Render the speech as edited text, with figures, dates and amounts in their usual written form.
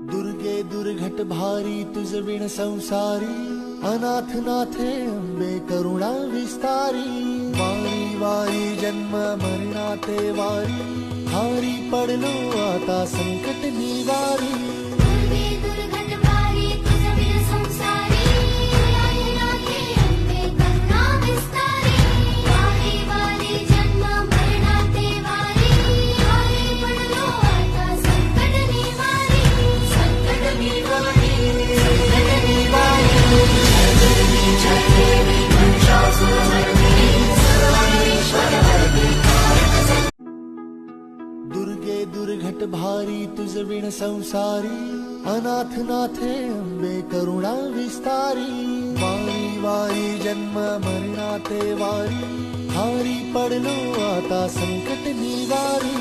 दुर्गे दुर्घट भारी तुझ विण संसारी, अनाथ नाथे अंबे करुणा विस्तारी। वारी वारी जन्म मरणाते वारी, हारी पडलो आता संकट निवारी। दुर्गे दुर्घट भारी तुझ विण संसारी, अनाथ नाथे अंबे करुणा विस्तारी। वारी वारी जन्म मरणाते वारी, हारी पडलो आता संकट निवारी। संकट निवारी, संकट निवारी। जय देवी महिषासुरमर्दिनी, सर्वेश्वर वरदे कारक। दुर्गे दुर्घट भारी तुझ विण संसारी, अनाथ नाथे अंबे करुणा विस्तारी। वारी वारी जन्म मरणाते वारी, हारी पडलो आता संकट निवारी।